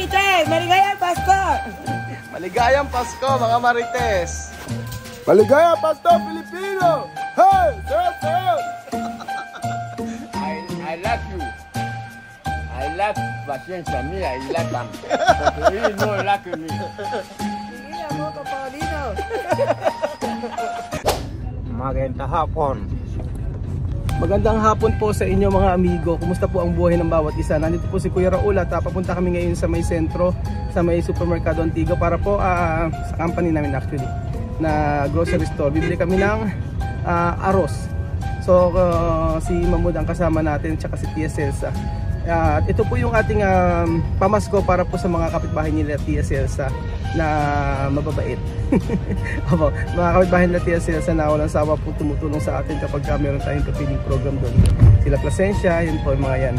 Marites! Maligayang Pasko! Maligayang Pasko, mga Marites! Maligayang Pasko, Pilipino! Hey! Sir! I love you. I love paciencia mía y la cam. Porque él no like me. Hindi mo ka, Paulino. Magandang hapon. Magandang hapon po sa inyo mga amigo. Kumusta po ang buhay ng bawat isa? Nandito po si Kuya Raul at papunta kami ngayon sa may sentro, sa may Supermercado Antigua para po sa company namin actually na grocery store. Bibili kami ng arroz. So si Mahmoud ang kasama natin tsaka si Tia Celsa. At ito po yung ating pamasko para po sa mga kapitbahay nila Tia Celsa na mababait. Opo, mga kapitbahay nila Tia Celsa na walang sawa po tumutulong sa atin kapag meron tayong kapiling program doon. Sila Plasencia, yun po yung mga yan.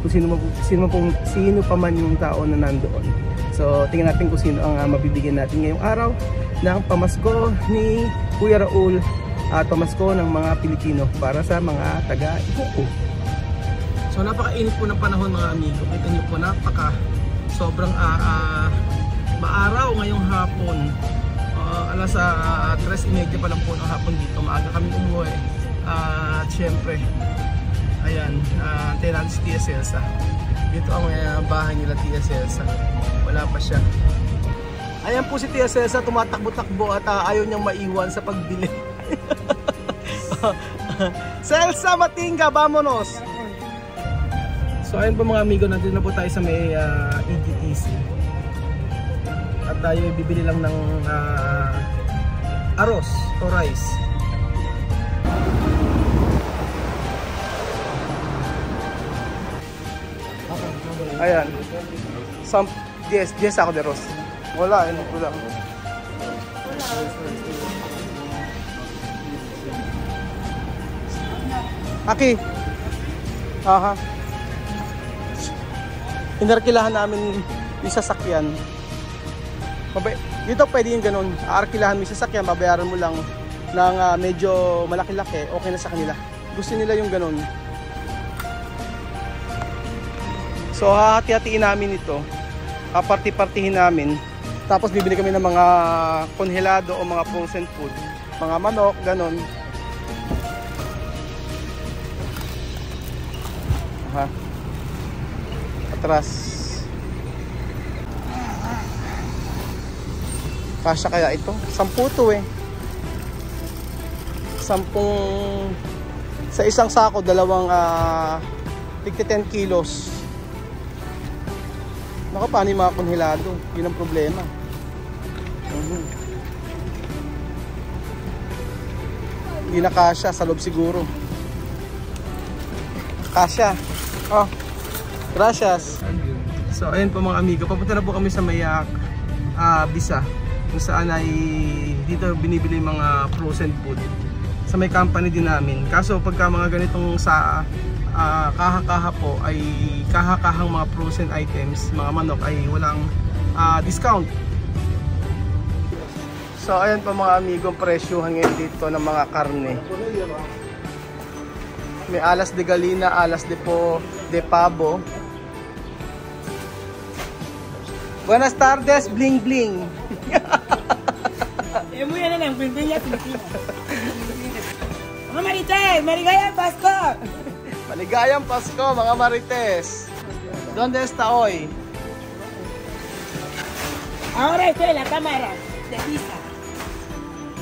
Kung sino pa man yung tao na nandoon. So tingnan natin kung sino ang mabibigyan natin ngayong araw ng pamasko ni Kuya Raul at pamasko ng mga Pilipino para sa mga taga-Igoku. So napakainit po ng panahon mga amigo. Kita nyo po sobrang maaraw ngayong hapon. Alas 3:30 pa lang po ng hapon dito. Maaga kami umuwi. At syempre, ayan, antayin natin si Tia Celsa. Dito ang bahay nila Tia Celsa. Wala pa siya. Ayan po si Tia Celsa, tumatakbo-takbo at ayaw niyang maiwan sa pagbili. Celsa Matinga, vamonos! So ayun po mga amigo, nandito na po tayo sa may EGTC. At tayo bibili lang ng arroz o rice. Ayan. 10 ako de arroz. Wala, ano ko lang. Aki. Aha. Inarkilahan namin yung sasakyan. Dito pwede yung ganun. Arkilahan mo yung sasakyan, babayaran mo lang ng medyo malaki-laki, okay na sa kanila. Gusto nila yung ganun. So hahati-hatiin namin ito. Party-partihin namin. Tapos bibili kami ng mga konhelado o mga frozen food. Mga manok, ganun. Aha. Atras. Kasya kaya ito? 10 to eh. 10 sa isang sako, dalawang tigti 10 kilos. Naku, paano yung mga konhelado? Yun ang problema. Hindi na kasya, sa loob siguro. Kasya. Oh, gracias. So ayun po mga amigo, papunta na po kami sa may Bisa, kung saan ay dito binibili mga frozen food sa may company din namin. Kaso pagka mga ganitong sa kaha-kaha po ay kaha-kahang mga frozen items, mga manok ay walang discount. So ayun po mga amigo, presyohan ngayon dito ng mga karne. May alas de galina, alas de pavo. Buenas tardes, bling bling. Muy bien, en Filipina, Filipina. Mga Marites, maligayang Pasko! Maligayang Pasko, mga Marites. ¿Dónde está hoy? Ahora estoy en la cámara de pizza.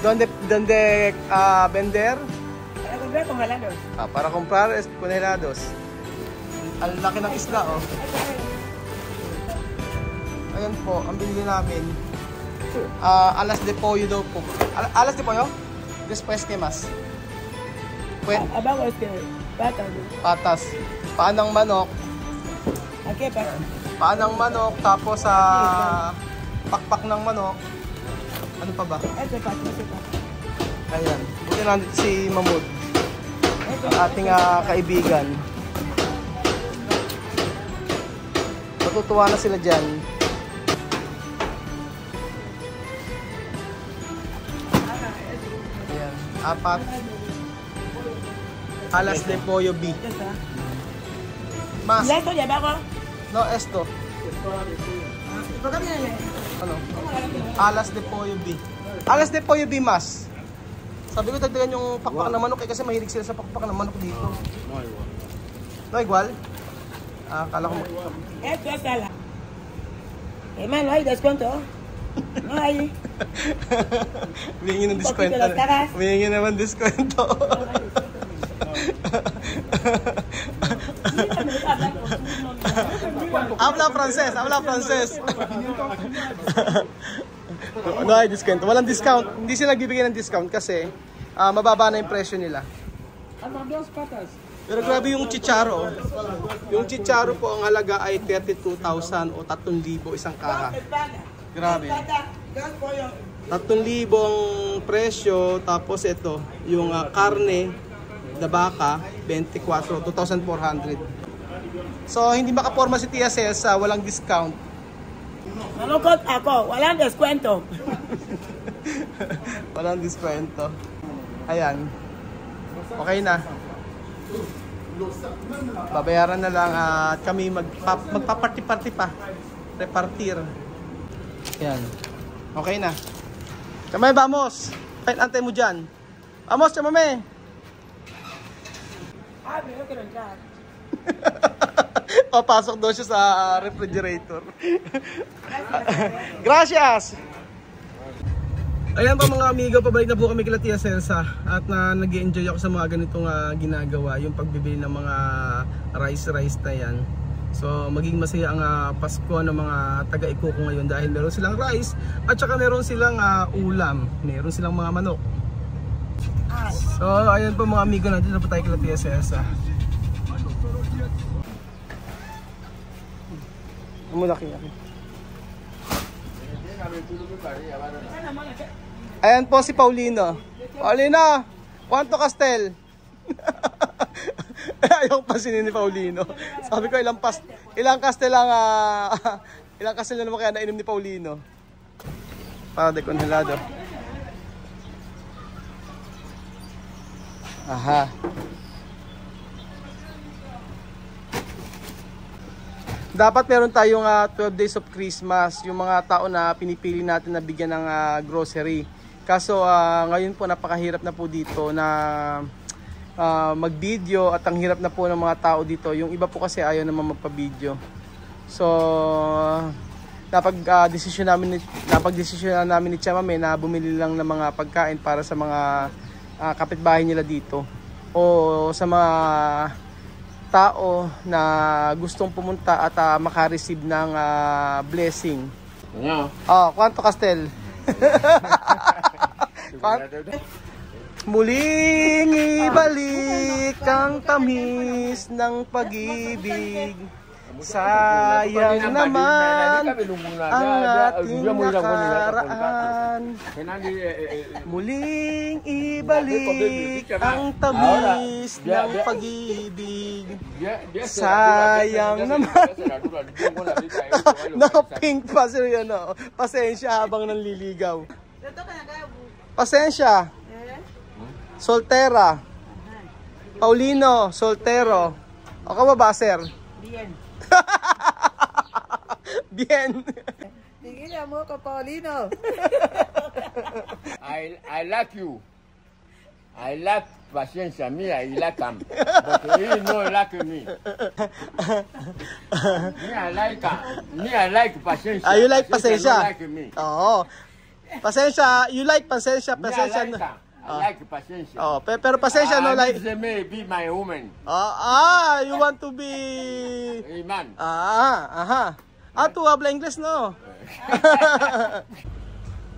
¿Dónde vender? Para comprar congelados. Para comprar congelados. Ang laki ng isda, oh. Ayan po, ang binili namin. Alas de pollo daw po. Alas de pollo? Después, ¿qué más? Abajo es que patas. Patas. Paanang manok. Aquí patas. Paanang manok, tapos pakpak ng manok. Ano pa ba? Este patas. Ayan. Buti nandito si Mahmoud, ang ating kaibigan. Matutuwa na sila dyan. Ayan. 4. Alas de pollo B. Más. ¿Y esto de abajo? No, esto. ¿Por qué viene? Ano? Alas de pollo B. Alas de pollo B mas. Sabi ko dagdagan yung pakpak na manok kasi mahilig sila sa pakpak na manok dito. No igual. No, igual? Akala ko Esto es sala. Hermano, ¿hay descuento? No hay. humingi ng diskwento. Poquito las caras. Humingi naman diskwento. Habla francés, habla francés. No hay discount. Walang discount. Hindi sila nagbibigay ng discount kasi mababa na yung presyo nila. Pero grabe yung chicharo. Yung chicharo po ang halaga ay 32,000 o 3,000 isang kaha. Grabe. 3,000 ang presyo. Tapos ito, yung karne na baka, 24, 2,400. So, hindi makaporma si Tia Cel sa walang discount. Manukot ako, walang descuento. Walang diskwento. Ayan. Okay na. Babayaran na lang at kami magpaparty-party pa. Repartir. Ayan. Okay na. Chamay, vamos. Kahit antay mo dyan. Vamos, chamame. Pero quiero entrar. Papasok daw siya sa refrigerator. Gracias! Ayan pa mga amigo, pabalik na po kami kila Tia Celsa at nag-enjoy ako sa mga ganitong ginagawa, yung pagbibili ng mga rice na yan. So maging masaya ang Pasko ng mga taga-Ikuko ngayon dahil meron silang rice at saka meron silang ulam, meron silang mga manok. So ayan po mga amigo, natin na po tayo kila Tia Celsa. Mulaki. Ayan po si Paulino. Paulino, ¿cuánto castel? Ayaw pasinin ni Paulino. Sabi ko ilang castel lang ilang castel na naman kaya nainom ni Paulino. Para de congelado. Aha. Dapat meron tayong 12 days of Christmas, yung mga tao na pinipili natin na bigyan ng grocery. Kaso ngayon po napakahirap na po dito na mag-video at ang hirap na po ng mga tao dito. Yung iba po kasi ayaw naman magpa-video. So napag-desisyon namin ni Chamame na bumili lang ng mga pagkain para sa mga kapitbahay nila dito o sa mga tao na gustong pumunta at maka-receive ng blessing. No. Quanto castel? Muling ibalik ang tamis ng pag-ibig. Sayang naman ang ating nakaraan. Muling ibalik ang tamis ng pag-ibig. Sayang naman. Naka-pink pa siya, no? Pasensya habang nanliligaw. Pasensya. Soltera. Paulino, soltero. O ka ba, sir? Bien. Bien. Tingin mo ko, Paulino. I like you. I like paciencia mía y like him. But he no like me. Me I like paciencia. You like pasensya? No like me. Oo. Pasensya, you like pasensya, Me pasensya. I like paciencia. Oh, pero pasensya no like. They may be my woman. You want to be Man. aha. Tu habla English, no?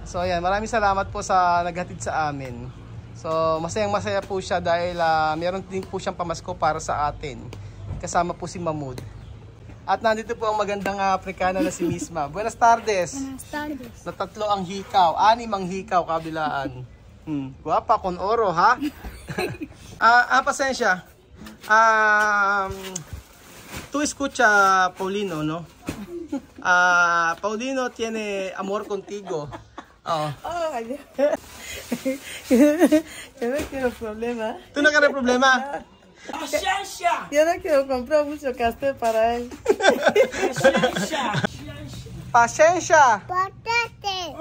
So ayan, maraming salamat po sa naghatid sa amin. So masayang-masaya po siya dahil meron din po siyang pamasko para sa atin. Kasama po si Mahmoud. At nandito po ang magandang Afrikana na si Misma. Buenas tardes. Buenas tardes. Na 3 ang hikaw, 6 ang hikaw kabilaan. Guwapa con oro, ha? Pasensya. Tú escucha Paulino, ¿no? Paulino tiene amor contigo. Ay, yo no quiero problema. ¿Tú no quieres problema? Yo no quiero comprar mucho castel para él. Pasensya. Patate.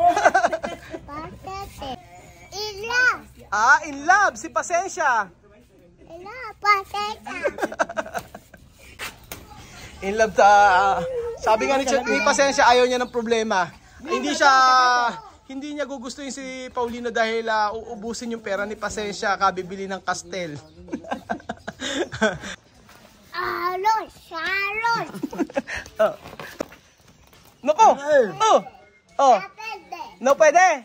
Patate. Ila. In love. Si Pasensya. Ila. Patate. In love sabi nga ni Pasensya, ayaw niya ng problema. Hindi niya gugustuhin si Paulino dahil uubusin yung pera ni Pasensya kabibili ng kastel. Alos. Nako. Apede. No pwede.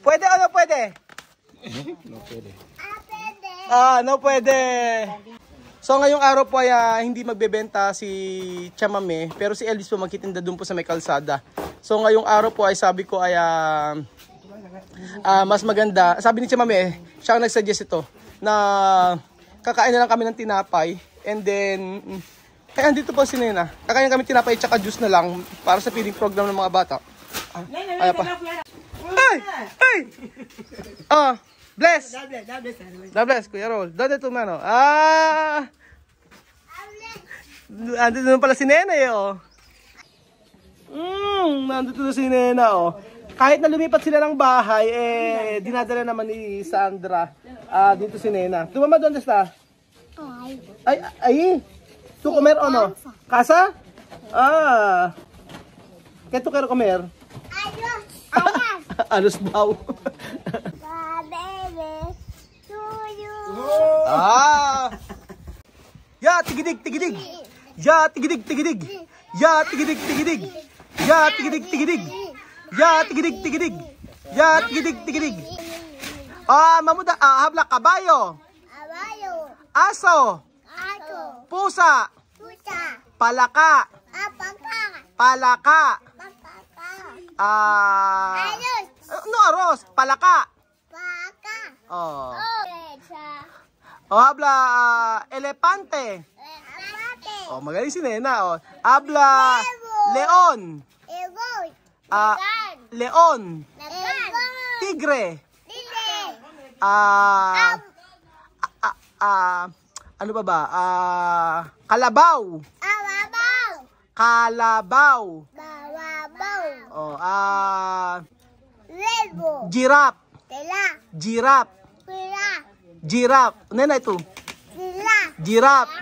Pwede o no pwede? Apede. No pwede. So ngayong araw po ay hindi magbebenta si Chamame, pero si Elvis po magtitinda doon po sa may kalsada. So ngayong araw po ay sabi ko ay mas maganda. Sabi ni Chamame, siya ang nagsuggest ito na kakain na lang kami ng tinapay and then andito po si Nena. Kakain kami tinapay tsaka juice na lang para sa feeding program ng mga bata. Ay pa. Ay! Bless! God bless, Kuya Rol. Dode to mano. Andito na pala si Nena nandito na si Nena Kahit na lumipat sila ng bahay, dinadala naman ni Sandra. Dito si Nena. Tumama doon, Desta? Ay. Tu comer o no? Casa? ¿Qué tu quiero comer? Alos daw. Ya, tigidig. Ya, tigidig. Ya, tigidig. Ya, tigidig. Ya, tigidig. Ya, tigidig. Mamuda, habla kabayo. Aso. Pusa. Palaka. No, arroz. Palaka. Habla elepante. Magaling si Nena. Habla leon. Leon. Tigre. Ano pa ba? Kalabaw. Giraffe. Nena ito. Giraffe.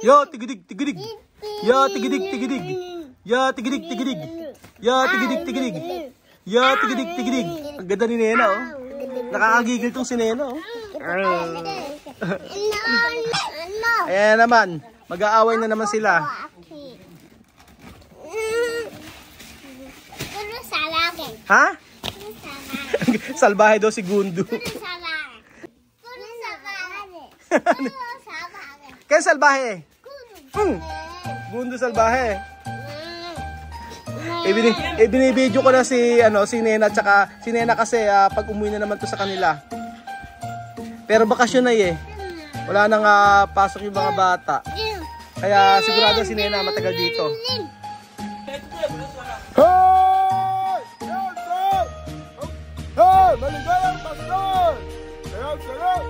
Yo, tigidig. Ya, tigidig. Ya, tigidig. Ang ganda ni Nena, Nakakagigil tong si Nena, Ayan naman. Mag-aaway na naman sila. Ha? Salbahe daw si Gundu. Kaya salbahe? Gundu salbahe. Binibidyo ko na si Nena tsaka si Nena kasi pag umuwi na naman to sa kanila. Pero bakasyon na wala nang pasok yung mga bata. Kaya sigurado si Nena matagal dito. Maligayang Pastor! Sarap!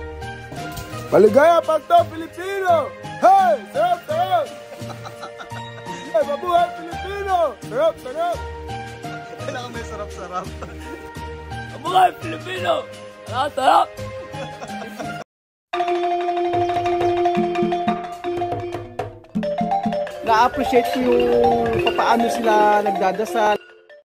Maligayang Pastor Filipino! Hey! Sarap! Hey, mabuhay Filipino! Sarap! Kailangan may sarap-sarap. Mabuhay Filipino! Sarap! Na-appreciate ko yung paano sila nagdadasal.